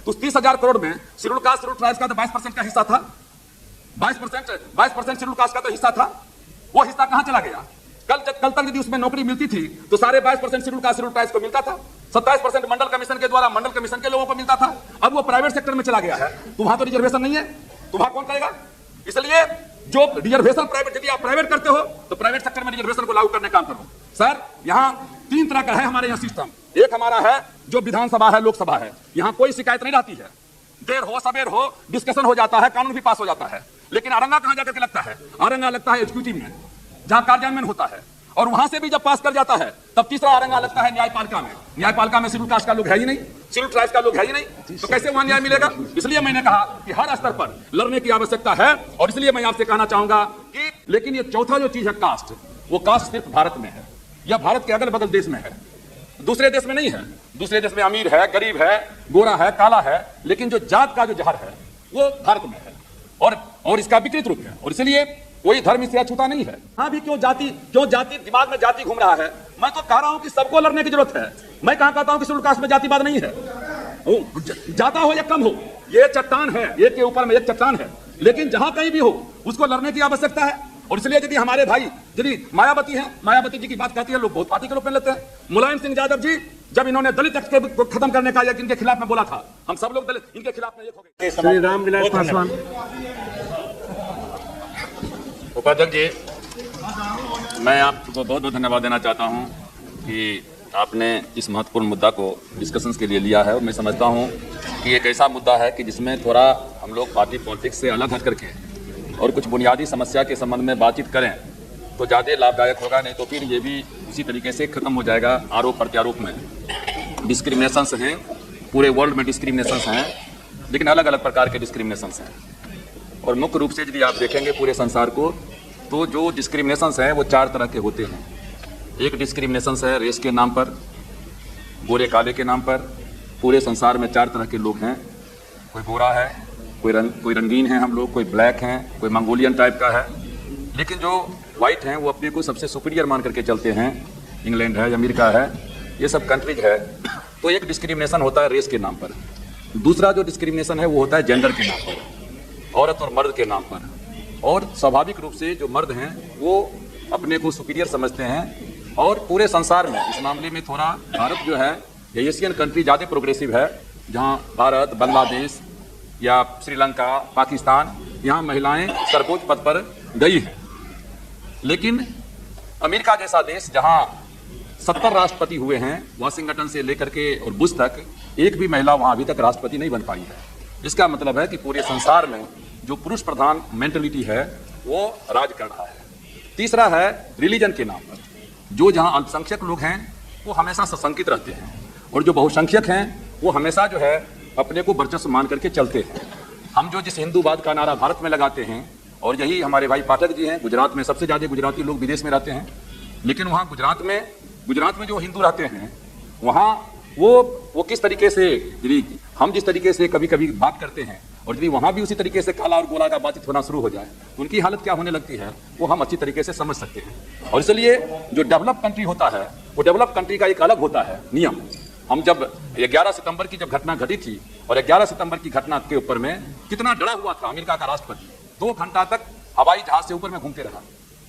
तो 30,000 करोड़ में schedule caste schedule tribes का तो 22% का हिस्सा था। 22% शेड्यूल कास्ट का तो हिस्सा था। वो हिस्सा कहां चला गया? कल तक यदि उसमें नौकरी मिलती थी तो सारे 22% शेड्यूल कास्ट शेड्यूल ट्राइब्स को मिलता था। 27% मंडल कमीशन के द्वारा मंडल कमीशन के लोगों को मिलता था। अब वो प्राइवेट सेक्टर में चला गया है, तो वहां तो रिजर्वेशन नहीं है, तो वहां कौन करेगा? इसलिए जो रिजर्वेशन प्राइवेट, यदि आप प्राइवेट करते हो तो प्राइवेट सेक्टर में रिजर्वेशन को लागू करने का काम करो। सर, यहाँ 3 तरह का है हमारे यहाँ सिस्टम। एक हमारा है जो विधानसभा है, लोकसभा है, यहाँ कोई शिकायत नहीं रहती है। देर हो सवेर हो डिस्कशन हो जाता है, कानून भी पास हो जाता है। लेकिन अरंगा कहां जाकर के लगता है? अरंगा लगता है एग्जीक्यूटिव में, जहां कार्यान्वयन होता है, और वहां से भी जब पास कर जाता है तब तीसरा अरंगा लगता है न्यायपालिका में। न्यायपालिका में शेड्यूल कास्ट का लोग है ही नहीं, शेड्यूल ट्राइब्स का लोग है ही नहीं, तो कैसे वहां न्याय मिलेगा? इसलिए मैंने कहा कि हर स्तर पर लड़ने की आवश्यकता है। और इसलिए मैं आपसे कहना चाहूंगा कि लेकिन ये चौथा जो चीज है कास्ट, वो कास्ट सिर्फ भारत में है या भारत के अगल बगल देश में है, दूसरे देश में नहीं है। दूसरे देश में अमीर है, गरीब है, गोरा है, काला है, लेकिन जो जात का जो जहर है वो भारत में है और इसका विकृत रूप है। और इसलिए कोई धर्म इससे अछूता नहीं है। हाँ भी क्यों जाति दिमाग में जाति घूम रहा है? मैं तो कह रहा हूं कि सबको लड़ने की जरूरत है। मैं कहां कहता हूं कि शेड्यूल कास्ट में जातिवाद नहीं है। जाता हो या कम हो, ये चट्टान है, एक के ऊपर में एक चट्टान है, लेकिन जहां कहीं भी हो उसको लड़ने की आवश्यकता है। और इसलिए यदि हमारे भाई यदि मायावती है, मायावती जी की बात कहती है, लोग बहुत पार्टी के रूप में लेते हैं। मुलायम सिंह यादव जी जब इन्होंने दलित एक्ट को खत्म करने का या इनके खिलाफ में बोला था, हम सब लोग दलित इनके खिलाफ में एक हो गए। श्री रामविलास पासवान। उपाध्यक्ष जी, मैं आपको बहुत बहुत धन्यवाद देना चाहता हूं कि आपने इस महत्वपूर्ण मुद्दा को डिस्कशंस के लिए लिया है। और मैं समझता हूं कि एक ऐसा मुद्दा है कि जिसमें थोड़ा हम लोग पार्टी पॉलिटिक्स से अलग हट करके और कुछ बुनियादी समस्या के संबंध में बातचीत करें तो ज़्यादा लाभदायक होगा। नहीं तो फिर ये भी उसी तरीके से खत्म हो जाएगा आरोप प्रत्यारोप में। डिस्क्रिमिनेशंस हैं, पूरे वर्ल्ड में डिस्क्रिमिनेशंस हैं, लेकिन अलग अलग प्रकार के डिस्क्रिमिनेशंस हैं। और मुख्य रूप से यदि आप देखेंगे पूरे संसार को, तो जो डिस्क्रिमिनेशंस हैं वो 4 तरह के होते हैं। एक डिस्क्रिमिनेशंस है रेस के नाम पर, गोरे काले के नाम पर। पूरे संसार में 4 तरह के लोग हैं। कोई गोरा है, कोई रंगीन है, हम लोग कोई ब्लैक हैं, कोई मंगोलियन टाइप का है। लेकिन जो वाइट हैं वो अपने को सबसे सुपीरियर मान करके चलते हैं। इंग्लैंड है, अमेरिका है, ये सब कंट्रीज है। तो एक डिस्क्रिमिनेशन होता है रेस के नाम पर। दूसरा जो डिस्क्रिमिनेशन है वो होता है जेंडर के नाम पर, औरत और मर्द के नाम पर। और स्वाभाविक रूप से जो मर्द हैं वो अपने को सुपीरियर समझते हैं। और पूरे संसार में इस मामले में थोड़ा भारत जो है, ये एशियन कंट्री ज़्यादा प्रोग्रेसिव है, जहाँ भारत, बांग्लादेश या श्रीलंका, पाकिस्तान, यहाँ महिलाएं सर्वोच्च पद पर गई हैं। लेकिन अमेरिका जैसा देश जहाँ 70 राष्ट्रपति हुए हैं, वाशिंगटन से लेकर के और बुश तक, एक भी महिला वहाँ अभी तक राष्ट्रपति नहीं बन पाई है। इसका मतलब है कि पूरे संसार में जो पुरुष प्रधान मेंटलिटी है वो राज कर रहा है। तीसरा है रिलीजन के नाम पर। जो जहाँ अल्पसंख्यक लोग हैं वो हमेशा सशंकित रहते हैं, और जो बहुसंख्यक हैं वो हमेशा जो है अपने को वर्चस्व मान करके चलते हैं। हम जो जिस हिंदूवाद का नारा भारत में लगाते हैं, और यही हमारे भाई पाठक जी हैं, गुजरात में सबसे ज़्यादा गुजराती लोग विदेश में रहते हैं, लेकिन वहाँ गुजरात में जो हिंदू रहते हैं वहाँ वो किस तरीके से, यदि हम जिस तरीके से कभी कभी बात करते हैं और यदि वहाँ भी उसी तरीके से काला और गोरा का बातचीत होना शुरू हो जाए तो उनकी हालत क्या होने लगती है वो हम अच्छी तरीके से समझ सकते हैं। और इसलिए जो डेवलप कंट्री होता है वो डेवलप कंट्री का एक अलग होता है नियम। हम जब 11 सितंबर की जब घटना घटी थी, और 11 सितंबर की घटना के ऊपर में कितना डरा हुआ था अमेरिका का राष्ट्रपति, 2 घंटा तक हवाई जहाज से ऊपर में घूमते रहा।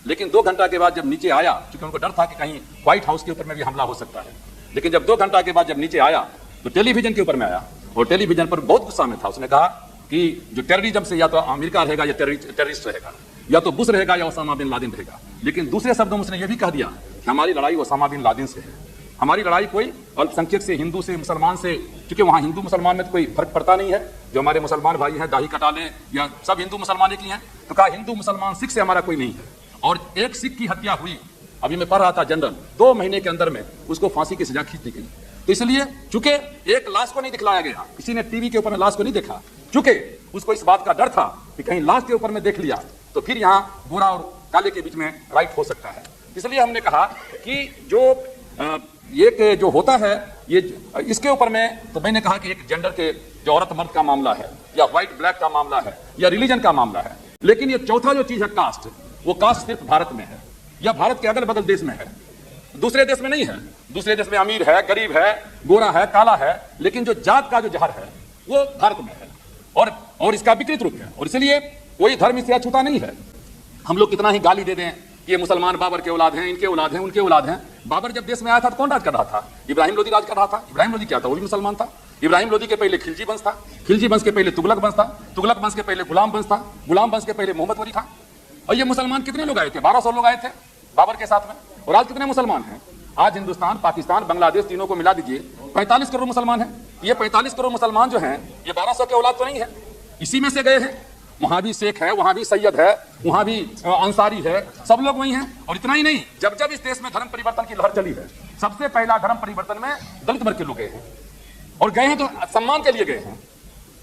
लेकिन 2 घंटा के बाद जब नीचे आया, क्योंकि उनको डर था कि कहीं व्हाइट हाउस के ऊपर में भी हमला हो सकता है, लेकिन जब 2 घंटा के बाद जब नीचे आया तो टेलीविजन के ऊपर में आया, और टेलीविजन पर बहुत गुस्सा में था। उसने कहा कि जो टेररिज्म से या तो अमेरिका रहेगा या टेररिस्ट रहेगा, या तो बुश रहेगा या ओसामा बिन लादेन रहेगा। लेकिन दूसरे शब्दों में उसने ये भी कह दिया कि हमारी लड़ाई ओसामा बिन लादेन से है, हमारी लड़ाई कोई अल्पसंख्यक से, हिंदू से, मुसलमान से, क्योंकि वहाँ हिंदू मुसलमान में तो कोई फर्क पड़ता नहीं है। जो हमारे मुसलमान भाई हैं दाढ़ी कटा लें या सब हिंदू मुसलमान की हैं, तो कहा हिंदू मुसलमान सिख से हमारा कोई नहीं है। और एक सिख की हत्या हुई, अभी मैं पढ़ रहा था जनरल, 2 महीने के अंदर में उसको फांसी की सजा खींच दी गई। तो इसलिए चूंकि एक लाश को नहीं दिखलाया गया, किसी ने टीवी के ऊपर में लाश को नहीं देखा, चूंकि उसको इस बात का डर था कि कहीं लाश के ऊपर में देख लिया तो फिर यहाँ गोरा और काले के बीच में राइट हो सकता है। इसलिए हमने कहा कि जो जो होता है ये इसके ऊपर में, तो मैंने कहा कि एक जेंडर के, जो औरत मर्द का मामला है, या व्हाइट ब्लैक का मामला है, या रिलीजन का मामला है। लेकिन ये चौथा जो चीज है कास्ट, वो कास्ट सिर्फ भारत में है या भारत के अगल बगल देश में है, दूसरे देश में नहीं है। दूसरे देश में अमीर है, गरीब है, गोरा है, काला है, लेकिन जो जात का जो जहर है वो भारत में है और इसका विकृत रूप है। और इसलिए कोई धर्म इससे अछूता नहीं है। हम लोग कितना ही गाली दे दें कि ये मुसलमान बाबर के औलाद हैं, इनके औलाद हैं, उनके औलाद हैं। बाबर जब देश में आया था तो कौन राज कर रहा था? इब्राहिम लोदी राज कर रहा था। इब्राहिम लोदी क्या था? वो भी मुसलमान था। इब्राहिम लोदी के पहले खिलजी वंश था, खिलजी वंश के पहले तुगलक वंश था, तुगलक वंश के पहले गुलाम वंश था, गुलाम वंश के पहले मोहम्मद वली था। और ये मुसलमान कितने लोग आए थे? 1200 लोग आए थे बाबर के साथ में। और आज कितने मुसलमान हैं? आज हिंदुस्तान, पाकिस्तान, बांग्लादेश तीनों को मिला दीजिए 45 करोड़ मुसलमान हैं। ये 45 करोड़ मुसलमान जो हैं ये 1200 के औलाद तो नहीं है, इसी में से गए हैं। वहां भी शेख है, वहां भी सैयद है, वहां भी अंसारी है, सब लोग वही हैं। और इतना ही नहीं, जब जब इस देश में धर्म परिवर्तन की लहर चली है, सबसे पहला धर्म परिवर्तन में दलित वर्ग के लोग गए हैं। और गए हैं तो सम्मान के लिए गए हैं,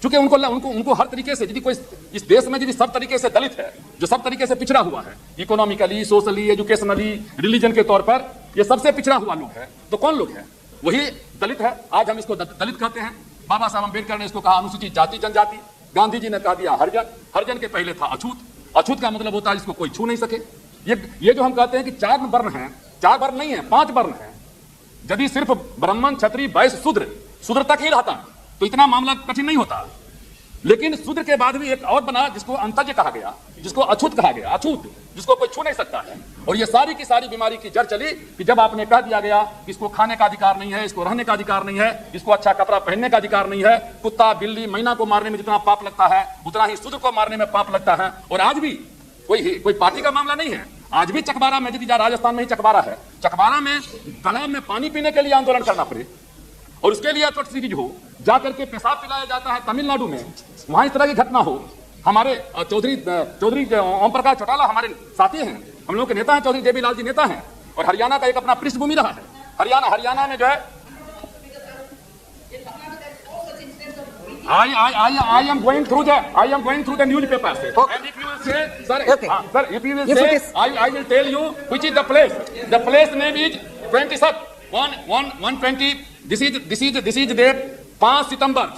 क्योंकि उनको हर तरीके से, यदि कोई इस देश में यदि सब तरीके से दलित है, जो सब तरीके से पिछड़ा हुआ है, इकोनॉमिकली, सोशली, एजुकेशनली, रिलीजन के तौर पर, ये सबसे पिछड़ा हुआ लोग है, तो कौन लोग है? वही दलित है। आज हम इसको दलित कहते हैं। बाबा साहब अम्बेडकर ने इसको कहा अनुसूचित जाति जनजाति, गांधी जी ने कहा दिया हरिजन। हरिजन के पहले था अछूत। अछूत का मतलब होता है जिसको कोई छू नहीं सके। ये जो हम कहते हैं कि 4 वर्ण हैं, 4 वर्ण नहीं है, 5 वर्ण है। यदि सिर्फ ब्राह्मण, क्षत्रिय, वैश्य, शूद्र तक ही रहता तो इतना मामला कठिन नहीं होता। लेकिन शूद्र के बाद भी एक और बना जिसको अंतज कहा गया, जिसको अछूत कहा गया। अछूत जिसको कोई छू नहीं सकता है। और ये सारी की सारी बीमारी की जड़ चली कि जब आपने कह दिया गया कि इसको खाने का अधिकार नहीं है, इसको रहने का अधिकार नहीं है, इसको अच्छा कपड़ा पहनने का अधिकार नहीं है। कुत्ता, बिल्ली, मैना को मारने में जितना पाप लगता है उतना ही शूद्र को मारने में पाप लगता है। और आज भी कोई पार्टी का मामला नहीं है। आज भी चकबारा में, यदि राजस्थान में ही चकबारा है, चकबारा में तालाब में पानी पीने के लिए आंदोलन करना पड़े और उसके लिए अटट सीरीज हो, जाकर के पेशाब पिलाया जाता है तमिलनाडु में, वहां इस तरह की घटना हो। हमारे चौधरी ओम प्रकाश चौटाला हमारे साथी हैं, हम लोग के नेता हैं, चौधरी जेबी लाल जी नेता हैं। और हरियाणा का एक अपना पृष्ठभूमि रहा है। हरियाणा में जो है I am going through the newspapers. And if you will say, sir, sir, if you will say, I will tell you which is the place. The place name is 120. This is their 5 September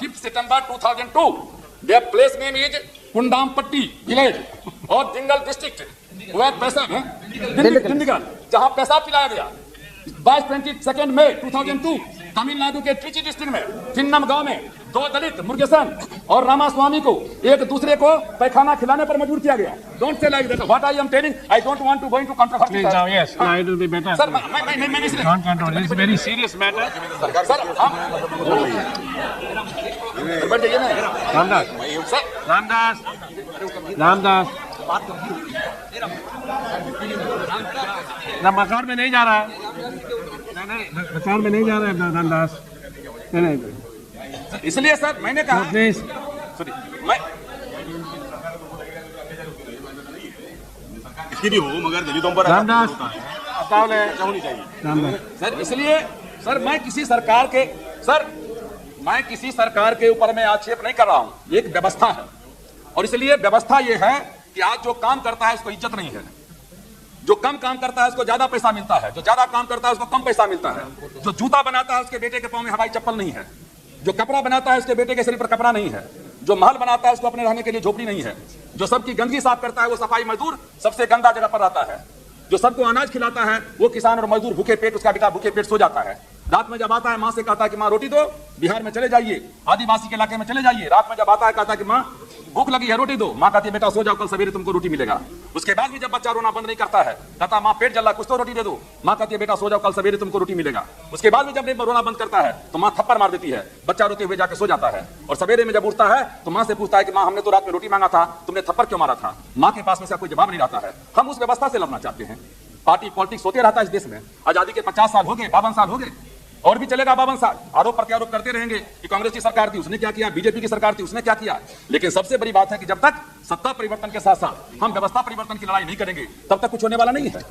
2002. Their place name is Kundampatti village और Dindigul district, वह पेशाब है दिंडीगल, जहां पेशाब पिलाया गया 22 मई 2002 तमिलनाडु के Trichy district में चिन्नम गांव में 2 दलित मुरुगेसन और रामास्वामी को एक दूसरे को पैखाना खिलाने पर मजबूर किया गया। Don't say like that. What I am telling, I don't want to go into controversy. Yes, it will be better. Sir मैं इसलिए Don't control. It's very serious matter. सर बैठ जाइए ना रामदास ना मकान में नहीं जा रहा है। नहीं मकान में नहीं जा रहा है रामदास। नहीं इसलिए सर मैंने कहा प्लीज मैं इसकी भी हो मगर दलितों पर रामदास होनी चाहिए रामदास सर इसलिए सर मैं किसी सरकार के ऊपर मैं आक्षेप नहीं कर रहा हूं। एक व्यवस्था है और इसलिए व्यवस्था यह है कि आज जो काम करता है उसको इज्जत नहीं है, जो कम काम करता है उसको ज्यादा पैसा मिलता है, जो ज्यादा काम करता है उसको कम पैसा मिलता है, जो जूता बनाता है उसके बेटे के पांव में हवाई चप्पल नहीं है, जो कपड़ा बनाता है उसके बेटे के शरीर पर कपड़ा नहीं है, जो महल बनाता है उसको अपने रहने के लिए झोपड़ी नहीं है, जो सबकी गंदगी साफ करता है वो सफाई मजदूर सबसे गंदा जगह पर रहता है, जो सबको अनाज खिलाता है वो किसान और मजदूर भूखे पेट, उसका बेटा भूखे पेट सो जाता है। रात में जब आता है माँ से कहता है कि माँ रोटी दो, बिहार में चले जाइए, आदिवासी के इलाके में चले जाइए, रात में जब आता है कहता है कि माँ भूख लगी है रोटी दो, माँ कहती है बेटा सो जाओ कल सवेरे तुमको रोटी मिलेगा। उसके बाद भी जब बच्चा रोना बंद नहीं करता है कहता माँ पेट जल रहा कुछ तो रोटी दे दो, माँ कहती है बेटा सो जाओ कल सवेरे तुमको रोटी मिलेगा। उसके बाद भी जब रोना बंद करता है तो माँ थप्पड़ मार देती है, बच्चा रोते हुए जाकर सो जाता है और सवेरे में जब उठता है तो माँ से पूछता है कि माँ हमने तो रात में रोटी मांगा था, तुमने थप्पड़ क्यों मारा था? माँ के पास में से कोई जवाब नहीं रहता है। हम उस व्यवस्था से लड़ना चाहते हैं। पार्टी पॉलिटिक्स होते रहता है इस देश में, आजादी के 50 साल हो गए, 52 साल हो गए और भी चलेगा 52 साल। आरोप प्रत्यारोप करते रहेंगे कि कांग्रेस की सरकार थी उसने क्या किया, बीजेपी की सरकार थी उसने क्या किया। लेकिन सबसे बड़ी बात है कि जब तक सत्ता परिवर्तन के साथ साथ हम व्यवस्था परिवर्तन की लड़ाई नहीं करेंगे तब तक कुछ होने वाला नहीं है।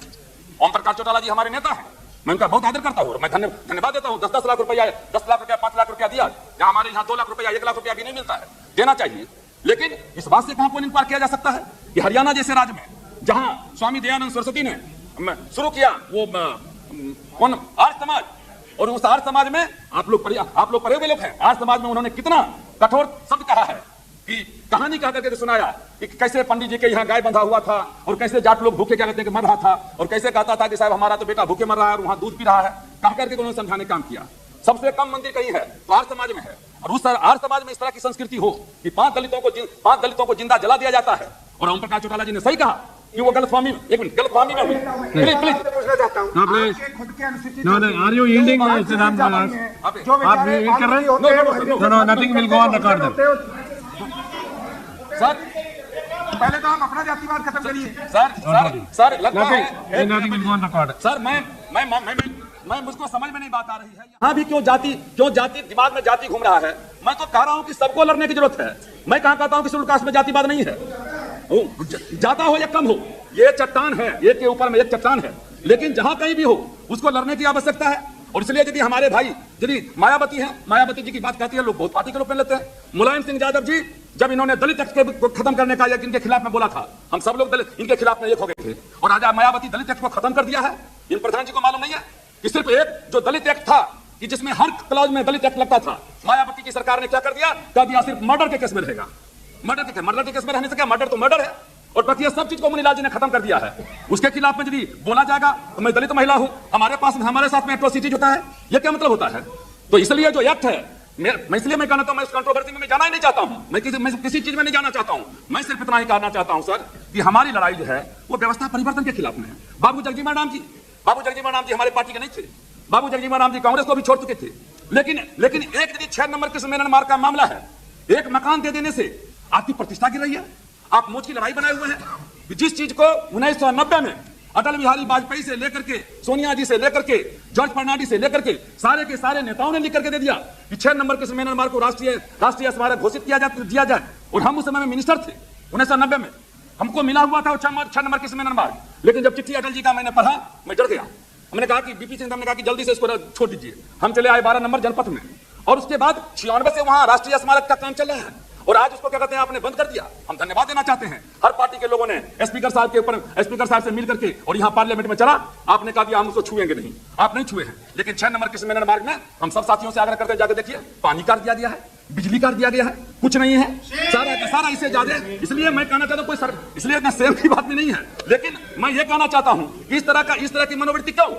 ओम प्रकाश चौटाला जी हमारे नेता हैं, मैं उनका बहुत आदर करता हूँ, मैं धन्यवाद देता हूँ। 10 लाख रुपया, 10 लाख रुपया, 5 लाख रुपया दिया, जहां हमारे यहाँ 2 लाख रुपया, 1 लाख रुपया भी नहीं मिलता है, देना चाहिए। लेकिन इस बात से कहां कोई इनकार किया जा सकता है कि हरियाणा जैसे राज्य में जहां स्वामी दयानंद सरस्वती ने शुरू किया वो कौन आर्य समाज, और उस आर्य समाज में आप लोग पढ़े हुए लोग हैं, आर्य समाज में उन्होंने कितना कठोर शब्द कहा है कि कहानी कह करके सुनाया कि कैसे पंडित जी के यहाँ गाय बंधा हुआ था और कैसे जाट लोग भूखे क्या कहते हैं कि मर रहा था और कैसे कहता था कि साहब हमारा तो बेटा भूखे मर रहा है और वहां दूध पी रहा है, कह करके उन्होंने समझाने काम किया। सबसे कम मंदिर कहीं है तो आर्य समाज में है। और उस आर्य समाज में इस तरह की संस्कृति हो कि 5 दलितों को जिंदा जला दिया जाता है। और ओम प्रकाश चौटाला जी ने सही कहा कि वो गलतफहमी में, एक मिनट, गलतफहमी में हुई। प्लीज पूछना चाहता हूँ, प्लीज खुद के अनुसूचित no no are you yielding सिद्धांत महाराज? जो आप बेचारे ये कर रहे हैं? होते no nothing will go on record. Sir पहले तो आप अपना जातिवाद खत्म करिए। सर लगता है nothing will go on record. Sir मैं मुझको समझ में नहीं बात आ रही है। यहाँ भी क्यों जाति दिमाग में जाति घूम रहा है। मैं तो कह रहा हूँ कि सबको लड़ने की जरूरत है। मैं कहाँ कहता हूँ कि शेड्यूल कास्ट में जातिवाद नहीं है। जाता हो या कम हो, ये चट्टान है, एक के ऊपर में एक चट्टान है, लेकिन जहां कहीं भी हो उसको लड़ने की आवश्यकता है। और इसलिए यदि हमारे भाई यदि मायावती हैं, मायावती जी की बात कहती है, लोग बहुत पार्टी के रूप में लेते हैं। मुलायम सिंह यादव जी जब इन्होंने दलित एक्ट को खत्म करने का या इनके खिलाफ में बोला था, हम सब लोग दलित इनके खिलाफ में एक हो गए थे। और आज मायावती दलित एक्ट को खत्म कर दिया है। इन प्रधान जी को मालूम नहीं है कि सिर्फ एक जो दलित एक्ट था कि जिसमें हर क्लॉज में दलित एक्ट लगता था, मायावती की सरकार ने क्या कर दिया, कह दिया सिर्फ मर्डर के केस में रहेगा। मर्डर के केस में रहने से क्या, मर्डर तो मर्डर है। और बाकी ये सब चीज को मुनीलाल जी ने खत्म कर दिया है। उसके खिलाफ में यदि बोला जाएगा तो मैं दलित महिला हूं, हमारे साथ में एट्रोसिटीज होता है, ये क्या मतलब होता है? तो इसलिए जो एक्ट है, मैं इसलिए मैं कहना चाहता हूं, मैं इस कंट्रोवर्सी में जाना ही नहीं चाहता हूं। मैं किसी चीज में नहीं जाना चाहता हूं। मैं सिर्फ इतना ही कहना चाहता हूं सर कि हमारी लड़ाई जो है वो व्यवस्था परिवर्तन के खिलाफ में है। बाबू जगजीवन राम जी हमारे पार्टी के नहीं थे। बाबू जगजीवन राम जी कांग्रेस को भी छोड़ चुके थे। लेकिन एक यदि 6 नंबर के सम्मेलन मार्ग का मामला है, एक मकान दे देने से आपकी प्रतिष्ठा गिर रही है। आप मोच की लड़ाई बनाए हुए हैं। जिस चीज को 1990 में अटल बिहारी वाजपेयी से लेकर के, सोनिया जी से लेकर के, जॉर्ज फर्नांडिस से लेकर के सारे के सारे नेताओं ने लिख करके दे दिया कि 6 नंबर के सम्मेलन मार्ग को राष्ट्रीय स्मारक घोषित दिया जाए। और हम उस समय में मिनिस्टर थे 1990 में, हमको मिला हुआ था 6 नंबर के सम्मेलन मार्ग। लेकिन जब चिट्ठी अटल जी का मैंने पढ़ा, मैं डर गया। हमने कहा कि बीपी सिंह ने कहा कि जल्दी से इसको छोड़ दीजिए। हम चले आए 12 नंबर जनपथ में, और उसके बाद 96 से वहां राष्ट्रीय स्मारक का काम चल रहा है। और आज उसको क्या कहते हैं, आपने बंद कर दिया। हम धन्यवाद देना चाहते हैं हर पार्टी के लोगों ने स्पीकर साहब से मिल करके, और यहाँ पार्लियामेंट में चला, आपने कहा दिया हम उसको छुएंगे नहीं। आप नहीं छुए हैं। लेकिन 6 नंबर के सम्मेलन मार्ग में हम सब साथियों से आग्रह करते जाकर देखिए, पानी काट दिया गया है, बिजली काट दिया गया है, कुछ नहीं है, सारा इससे ज्यादा। इसलिए मैं कहना चाहता हूं, इसलिए इतना सेम की बात भी नहीं है। लेकिन मैं ये कहना चाहता हूं, इस तरह की मनोवृत्ति क्यों?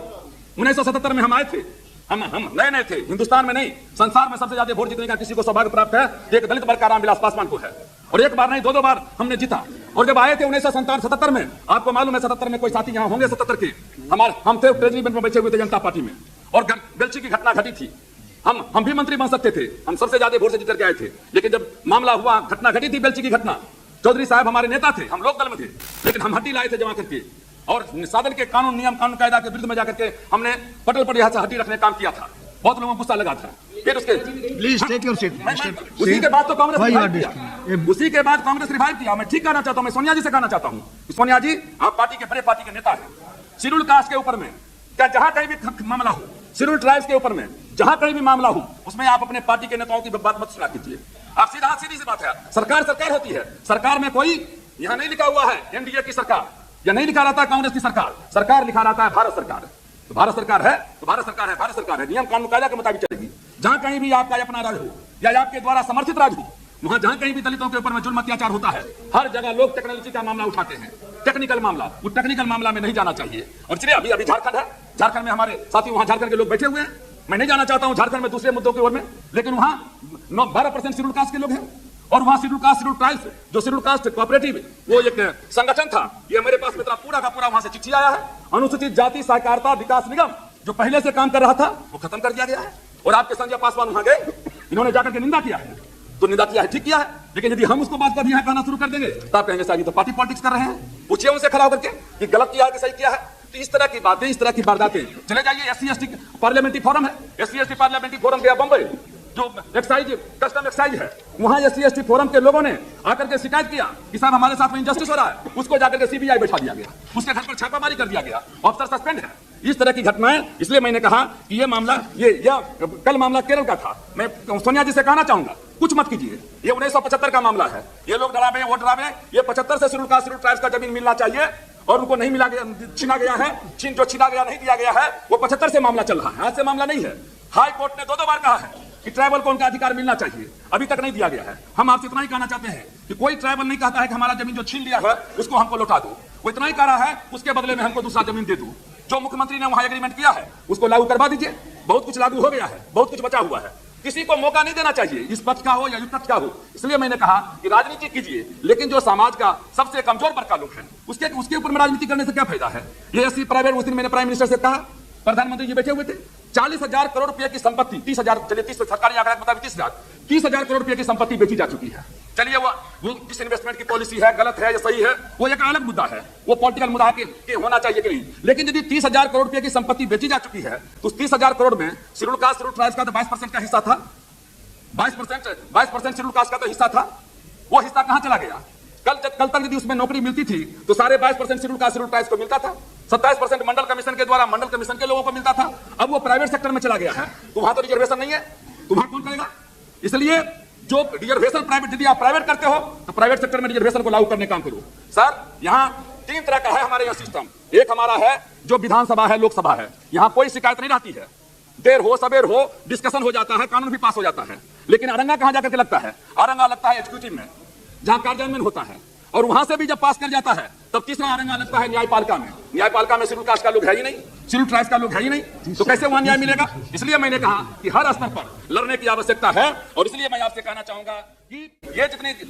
1977 में हम आए थे, हम नए थे, हिंदुस्तान में नहीं, संसार में सबसे ज्यादा वोट जीतने का किसी को सौभाग्य प्राप्त है, एक दलित वर्ग का रामविलास पासवान को है। और एक बार नहीं, 2 बार हमने जीता। और जब आए थे 1977 में, आपको मालूम है 77 में कोई साथी यहाँ होंगे 77 के, हम थे ट्रेजरी बेंच में बैठे हुए थे जनता पार्टी में, और बेलची की घटना घटी थी। हम भी मंत्री बन सकते थे, हम सबसे ज्यादा वोट से जीत करके आए थे। लेकिन जब मामला हुआ, घटना घटी थी बेलची की घटना, चौधरी साहब हमारे नेता थे, हम लोक दल में थे, लेकिन हम हड्डी लाए थे जमा करके, और साधन के कानून नियम कानून कायदा के विरुद्ध में जाकर के हमने पटल पर यहाँ से हड्डी रखने का काम किया था। बहुत लोगों को गुस्सा लगा था। फिर उसके प्लीज टेक योर सीट। उसी के बाद तो कांग्रेस रिवाइव किया। मैं ठीक कहना चाहता हूं, मैं सोनिया जी से कहना चाहता हूं, सोनिया जी आप पार्टी के बड़े पार्टी के नेता हैं। शेड्यूल कास्ट के ऊपर में क्या जहां कहीं भी मामला हो, शेड्यूल ट्राइब्स के ऊपर में जहां कहीं भी मामला हो, उसमें आप अपने पार्टी के नेताओं की बात मत सुना कीजिए। आप सीधी सी बात है, सरकार होती है। सरकार में कोई यहां नहीं लिखा हुआ है एनडीए की सरकार, या नहीं लिखा रहता है कांग्रेस की सरकार लिखा रहता है भारत सरकार। तो भारत सरकार है तो भारत सरकार है, नियम कानून कायदा के मुताबिक चलेगी। जहां कहीं भी आपका अपना राज हो या आपके द्वारा समर्थित राज हो, वहां जहां कहीं भी दलितों के ऊपर में जुल्म अत्याचार होता है, हर जगह लोग टेक्नोलॉजी का मामला उठाते हैं, टेक्निकल मामला। वो टेक्निकल मामला में नहीं जाना चाहिए। और चलिए अभी झारखंड है, झारखंड में हमारे साथी वहां झारखंड के लोग बैठे हुए हैं। मैं नहीं जाना चाहता हूं झारखंड में दूसरे मुद्दों की ओर में, लेकिन वहां 12% शेड्यूल कास्ट के लोग हैं। और वहां शेड्यूल कास्ट शेड्यूल ट्राइब्स जो शेड्यूल कास्ट कोऑपरेटिव वो एक संगठन था, ये मेरे पास में पूरा का पूरा वहां से चिट्ठी आया है। अनुसूचित जाति सहकारिता विकास निगम जो पहले से काम कर रहा था वो खत्म कर दिया गया है। और आपके संजय पासवान वहां गए, इन्होंने जाकर के निंदा किया है, तो निंदा किया है, ठीक किया है। लेकिन यदि हम उसको बात कर यहाँ कहना शुरू कर देंगे तो आप कहेंगे साहब ये तो पार्टी पॉलिटिक्स कर रहे हैं। पूछिए उनसे खड़ा होकर के कि गलत किया है कि सही किया है। तो इस तरह की बातें, इस तरह की वारदातें, चले जाइए SC/ST पार्लियामेंट्री फोरम है, SC/ST पार्लियामेंट्री फोरम गया बंबई, जो एक्साइज कस्टम एक्साइज है, वहां SC/ST फोरम के लोगों ने आकर के शिकायत किया कि साहब हमारे साथ में इनजस्टिस हो रहा है। उसको जाकर के CBI बैठा दिया गया, उसके घर पर छापामारी कर दिया गया, अफसर सस्पेंड है। इस तरह की घटनाएं, इसलिए मैंने कहा कि ये मामला कल मामला केरल का था। मैं सोनिया जी से कहना चाहूंगा कुछ मत कीजिए, ये 1975 का मामला है। ये लोग डरावे वो डरावे, ये 75 से शेड्यूल कास्ट शेड्यूल ट्राइब्स का जमीन मिलना चाहिए और उनको नहीं मिला गया, छीना गया है। जो छीना गया नहीं दिया गया है वो 75 से मामला चल रहा है, आज से मामला नहीं है। हाई कोर्ट ने 2 बार कहा है कि ट्राइबल को उनका अधिकार मिलना चाहिए, अभी तक नहीं दिया गया है। हम आपसे इतना ही कहना चाहते हैं कि कोई ट्राइबल नहीं कहता है कि हमारा जमीन जो छीन लिया है उसको हमको लौटा दो, वो इतना ही कह रहा है उसके बदले में हमको दूसरा जमीन दे दो। जो मुख्यमंत्री ने वहां एग्रीमेंट किया है उसको लागू करवा दीजिए। बहुत कुछ लागू हो गया है, बहुत कुछ बचा हुआ है। किसी को मौका नहीं देना चाहिए, इस पक्ष का हो या इस पक्ष का हो। इसलिए मैंने कहा कि राजनीति कीजिए, लेकिन जो समाज का सबसे कमजोर वर्ग का लोग है उसके ऊपर में राजनीति करने से क्या फायदा है। ये ऐसी प्राइवेट, उस दिन मैंने प्राइम मिनिस्टर से कहा, प्रधानमंत्री जी बैठे हुए थे, 40,000 करोड़ रुपए की संपत्ति, 30,000, चलिए 30 सरकारी आंकड़ा बता, 30,000 करोड़ रुपए की संपत्ति बेची जा चुकी है। चलिए वो जिस इन्वेस्टमेंट की पॉलिसी है, गलत है या सही है, वो एक अलग मुद्दा है, वो पॉलिटिकल मुद्दा के होना चाहिए कि नहीं। लेकिन यदि 30,000 करोड़ रुपए की संपत्ति बेची जा चुकी है तो उस 30,000 करोड़ में शेड्यूल कास्ट, शेड्यूल ट्राइब्स का तो 22% का हिस्सा था, 22% शेड्यूल कास्ट का तो हिस्सा था। वो हिस्सा कहां चला गया? कल तक यदि उसमें नौकरी मिलती थी तो सारे 22% शेड्यूल कास्ट, शेड्यूल ट्राइब्स को मिलता था, 27% मंडल कमीशन के द्वारा मंडल कमीशन के लोगों को मिलता था। अब वो प्राइवेट सेक्टर में चला गया है तो वहां तो रिजर्वेशन नहीं है, तो वहां कौन करेगा? इसलिए जो रिजर्वेशन प्राइवेट, यदि आप प्राइवेट करते हो तो प्राइवेट सेक्टर में रिजर्वेशन को लागू करने का काम करो। सर, यहाँ 3 तरह का है हमारे यहाँ सिस्टम। एक हमारा है जो विधानसभा है, लोकसभा है, यहाँ कोई शिकायत नहीं रहती है, देर हो सबेर हो डिस्कशन हो जाता है, कानून भी पास हो जाता है। लेकिन अरंगा कहां जाकर के लगता है? अरंगा लगता है एग्जीक्यूटिव में, जहां कार्यान्वयन होता है, और वहां से भी जब पास कर जाता है तब तीसरा अरंगा लगता है न्यायपालिका में। न्यायपालिका में शेड्यूल कास्ट का लोग है ही नहीं, शेड्यूल ट्राइब्स का लोग है ही नहीं, तो कैसे वहां न्याय मिलेगा? इसलिए मैंने कहा कि हर स्तर पर लड़ने की आवश्यकता है। और इसलिए मैं आपसे कहना चाहूंगा कि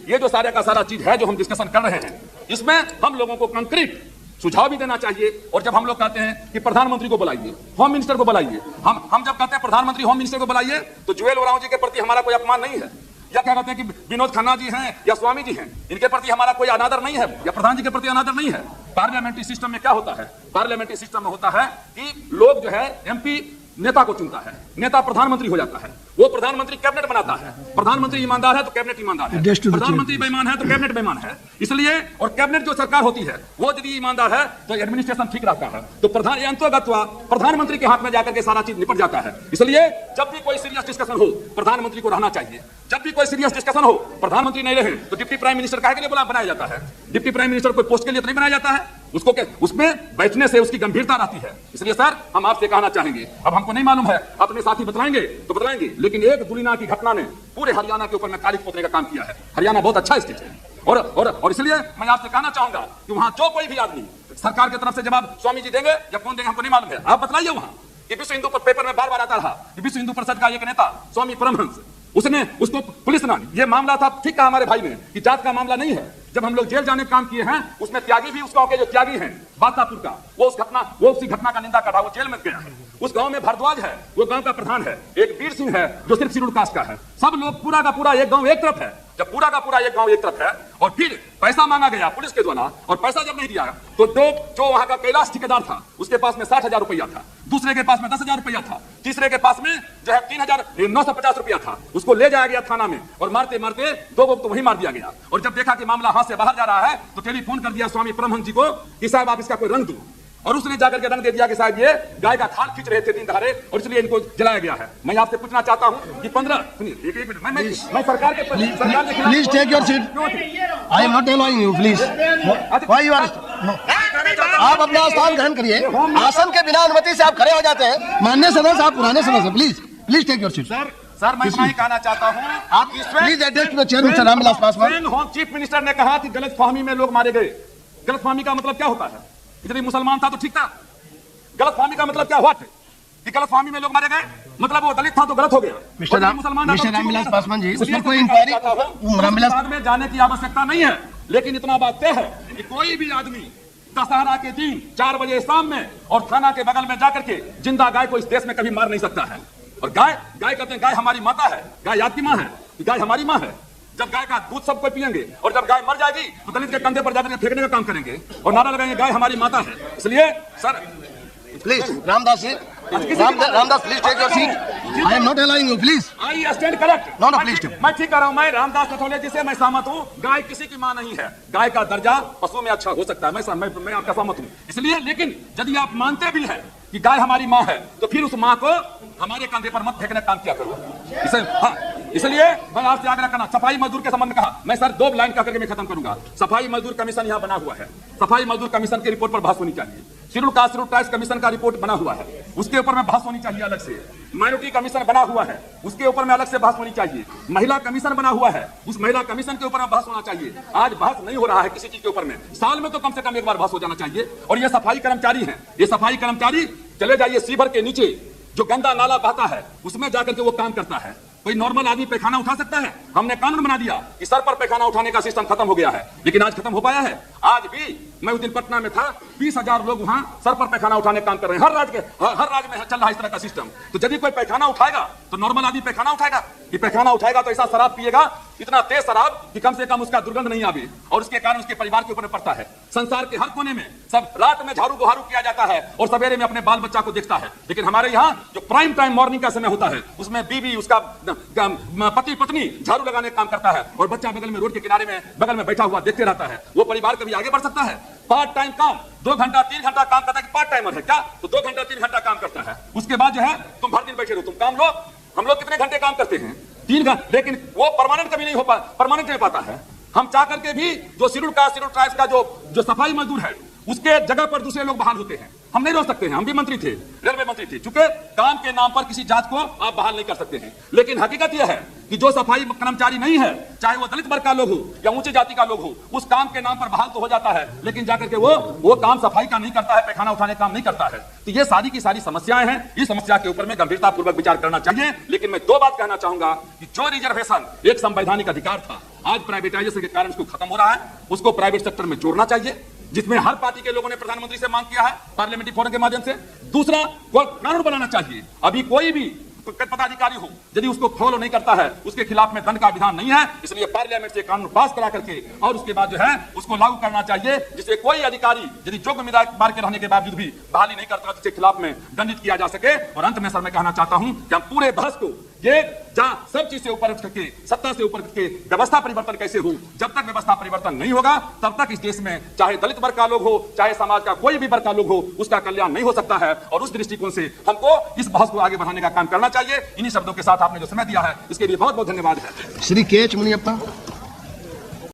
ये जो सारे का सारा चीज है जो हम डिस्कशन कर रहे हैं, इसमें हम लोगों को कंक्रीट सुझाव भी देना चाहिए। और जब हम लोग कहते हैं कि प्रधानमंत्री को बुलाइए, होम मिनिस्टर को बुलाइए, हम जब कहते हैं प्रधानमंत्री होम मिनिस्टर को बुलाइए तो जुएल ओरांव जी के प्रति हमारा कोई अपमान नहीं है, या क्या कहते हैं कि विनोद खन्ना जी हैं या स्वामी जी हैं, इनके प्रति हमारा कोई अनादर नहीं है, या प्रधान जी के प्रति अनादर नहीं है। पार्लियामेंट्री सिस्टम में क्या होता है? पार्लियामेंट्री सिस्टम में होता है कि लोग जो है एमपी नेता को चुनता है, नेता प्रधानमंत्री हो जाता है, वो प्रधानमंत्री कैबिनेट बनाता है। प्रधानमंत्री ईमानदार है तो कैबिनेट ईमानदार है, प्रधानमंत्री बेईमान है तो कैबिनेट बेईमान है। इसलिए और कैबिनेट जो सरकार होती है वो यदि ईमानदार है तो एडमिनिस्ट्रेशन ठीक रहता है, तो प्रधानमंत्री के हाथ में जाकर के सारा चीज निपट जाता है। इसलिए जब भी कोई सीरियस डिस्कशन हो प्रधानमंत्री को रहना चाहिए। जब भी कोई सीरियस डिस्कशन हो, प्रधानमंत्री नहीं रहे तो डिप्टी प्राइम मिनिस्टर काहे के लिए बनाया जाता है? डिप्टी प्राइम मिनिस्टर कोई पोस्ट के लिए तो नहीं बनाया जाता है, उसको उसमें बैठने से उसकी गंभीरता रहती है। इसलिए सर, हम आपसे कहना चाहेंगे, अब हमको नहीं मालूम है, अपने साथी बतलाएंगे तो बतलाएंगे, लेकिन एक दुलिना की घटना ने पूरे हरियाणा के ऊपर में कालिख पोतने का काम किया है। हरियाणा बहुत अच्छा स्टेट है, और इसलिए मैं आपसे कहना चाहूंगा कि वहां जो कोई भी आदमी सरकार की तरफ से जवाब स्वामी जी देंगे या कौन देंगे हमको नहीं मालूम है, आप बतलाइए। वहां विश्व हिंदू पर पेपर में बार बार आता रहा, विश्व हिंदू परिषद का एक नेता स्वामी परमहंस, उसको पुलिस ने, ये मामला था, ठीक कहा हमारे भाई ने कि जात का मामला नहीं है। जब हम लोग जेल जाने का काम किए हैं उसमें त्यागी भी, उस गांव के जो त्यागी हैं बातापुर का, वो उसी घटना का निंदा कर रहा, वो जेल में गया है। उस गांव में भारद्वाज है, वो गांव का प्रधान है, एक वीर सिंह है जो सिर्फ शेड्यूल कास्ट का है। सब लोग पूरा का पूरा एक गांव एक तरफ है। जब पूरा का पूरा एक गांव एक तरफ है और फिर पैसा मांगा गया पुलिस के द्वारा, और पैसा जब नहीं दिया तो जो वहां का कैलाश ठेकेदार था उसके पास में 60,000 रुपया था, दूसरे के पास में 10,000 रुपया था, तीसरे के पास में जो है 3,950 रुपया था। उसको ले जाया गया थाना में और मारते मारते 2 लोग तो वहीं मार दिया गया। और जब देखा कि मामला हाथ से बाहर जा रहा है तो टेलीफोन कर दिया स्वामी परमहंस जी को कि साहब आप इसका कोई रंग दो, और उसने जाकर के रंग दे दिया कि साहब ये गाय का खाल खींच रहे थे दिन दहाड़े और इसलिए इनको जलाया गया है। मैं आपसे पूछना चाहता हूं कि 15 एक मिनट, मैं सरकार के please take your seat, I am not allowing you, please why you are, आप अपना स्थान ग्रहण करिए। आसन के बिना अनुमति से आप खड़े हो जाते हैं। माननीय सदस्य, आप पुराने सदस्य, please take your seat. Sir, मैं इतना ही कहना चाहता हूं, आप please address to the chair mister Ramvilas Paswan. Home chief minister ने कहा कि गलतफहमी में लोग मारे गए। गलतफहमी का मतलब क्या होता है? यदि मुसलमान था तो ठीक था। गलतफहमी का मतलब क्या हुआ कि गलतफहमी में लोग मारे गए, मतलब वो दलित था तो गलत हो गया। मिस्टर रामविलास पासवान जी, उस पर कोई इंक्वायरी रामविलास में जाने की आवश्यकता नहीं है, लेकिन इतना बात तय है कि कोई भी आदमी दशहरा के दिन 4 बजे शाम में और थाना के बगल में जाकर के जिंदा गाय को इस देश में कभी मार नहीं सकता है। और गाय कहते हैं गाय हमारी माता है, गाय आपकी माँ है, गाय हमारी माँ है। जब गाय का दूध सब कोई पियेंगे और जब गाय मर जाएगी तो दलित के कंधे पर जाकर फेंकने का काम करेंगे और नारा लगाएंगे गाय हमारी माता है। इसलिए sir please Ramdas ji, Ramdas please take your seat, I am not allowing you, please I stand correct. No please, मैं ठीक कह रहा हूं, मैं रामदास कथोले जी से मैं सहमत हूं। गाय किसी की मां नहीं है, गाय का दर्जा पशु में अच्छा हो सकता है, मैं आपका सहमत हूं। इसलिए लेकिन यदि आप मानते भी हैं कि गाय हमारी मां है तो फिर उस मां को हमारे कंधे पर मत फेंकने का काम किया करो। इसलिए मैं आपसे आग्रह करना, सफाई मजदूर के संबंध में कहा, मैं सर 2 लाइन कहकर के मैं खत्म करूंगा। सफाई मजदूर कमीशन यहां बना हुआ है, सफाई मजदूर कमीशन की रिपोर्ट पर बहस होनी चाहिए। Schedule caste schedule tribes commission का रिपोर्ट बना हुआ है, उसके ऊपर में बहस होनी चाहिए अलग से। माइनॉरिटी कमीशन बना हुआ है, उसके ऊपर में अलग से बहस होनी चाहिए। महिला कमीशन बना हुआ है, उस महिला कमीशन के ऊपर में बहस होना चाहिए। आज बहस नहीं हो रहा है किसी चीज के ऊपर में, साल में तो कम से कम एक बार बहस हो जाना चाहिए। और ये सफाई कर्मचारी हैं, ये सफाई कर्मचारी चले जाइए सीवर के नीचे जो गंदा नाला बहता है उसमें जाकर के वो काम करता है। कोई नॉर्मल आदमी पैखाना उठा सकता है? हमने कानून बना दिया कि सर पर पैखाना उठाने का सिस्टम खत्म हो गया है, लेकिन आज खत्म हो पाया है? आज भी मैं उस दिन पटना में था, 20,000 लोग वहां सर पर पैखाना उठाने काम कर रहे हैं। हर राज्य में चल रहा है इस तरह का सिस्टम। तो यदि कोई पैखाना उठाएगा तो नॉर्मल आदमी पैखाना उठाएगा? कि पैखाना उठाएगा तो ऐसा शराब पिएगा, इतना तेज शराब कि कम से कम उसका दुर्गंध नहीं आवे, और उसके कारण उसके परिवार के ऊपर पड़ता है। संसार के हर कोने में सब रात में झाड़ू बुहारू किया जाता है और सवेरे में अपने बाल बच्चा को देखता है, लेकिन हमारे यहाँ जो प्राइम टाइम मॉर्निंग का समय होता है उसमें बीवी, उसका पति पत्नी झाड़ू लगाने का काम करता है और बच्चा बगल में रोड के किनारे में बगल में बैठा हुआ देखते रहता है। वो परिवार कभी आगे बढ़ सकता है? पार्ट टाइम काम 2 घंटा 3 घंटा काम करता है कि पार्ट टाइमर है क्या? तो 2 घंटा 3 घंटा काम करता है, उसके बाद जो है तुम भर दिन बैठे रहो, तुम काम लो। हम लोग कितने घंटे काम करते हैं? 3 घंटे, लेकिन वो परमानेंट कभी नहीं हो परमानेंट नहीं पाता है। हम चाह करके भी जो शेड्यूल ट्राइब्स का जो सफाई मजदूर है उसके जगह पर दूसरे लोग बहाल होते हैं। हम नहीं रोक सकते हैं, हम भी मंत्री थे, रेलवे मंत्री थे, चूंकि काम के नाम पर किसी जात को आप बहाल नहीं कर सकते हैं। लेकिन हकीकत यह है कि जो सफाई कर्मचारी नहीं है, चाहे वो दलित वर्ग का लोग हो या ऊंची जाति का लोग हो, उस काम के नाम पर बहाल तो हो जाता है, लेकिन जाकर के वो काम सफाई का नहीं करता है, पैखाना उठाने का काम नहीं करता है। तो ये सारी की सारी समस्याएं हैं। इस समस्या के ऊपर में गंभीरता पूर्वक विचार करना चाहिए। लेकिन मैं 2 बात कहना चाहूंगा कि जो रिजर्वेशन एक संवैधानिक अधिकार था, आज प्राइवेटाइजेशन के कारण उसको खत्म हो रहा है, उसको प्राइवेट सेक्टर में जोड़ना चाहिए, जिसमें हर पार्टी के लोगों ने प्रधानमंत्री से मांग किया है पार्लियामेंट्री फोरम के माध्यम से। दूसरा, कानून बनाना चाहिए। अभी कोई भी पदाधिकारी हो यदि उसको फॉलो नहीं करता है, उसके खिलाफ में दंड का विधान नहीं है, इसलिए पार्लियामेंट से कानून पास करा करके और उसके बाद जो है उसको लागू करना चाहिए, जिससे कोई अधिकारी यदि योग्य उम्मीदवार के रहने के बावजूद भी बहाली नहीं करता, जिसके खिलाफ में दंडित किया जा सके। और अंत में सर मैं कहना चाहता हूं कि हम पूरे बहस को ये जहां सब चीज से ऊपर उठ करके, सत्ता से ऊपर के व्यवस्था परिवर्तन कैसे हो, जब तक व्यवस्था परिवर्तन नहीं होगा तब तक इस देश में चाहे दलित वर्ग का लोग हो, चाहे समाज का कोई भी वर्ग का लोग हो, उसका कल्याण नहीं हो सकता है। और उस दृष्टिकोण से हमको इस बहस को आगे बढ़ाने का काम करना चाहिए। इन्हीं शब्दों के साथ आपने जो समय दिया है इसके लिए बहुत बहुत धन्यवाद है। श्री के एच मुनियप्पा।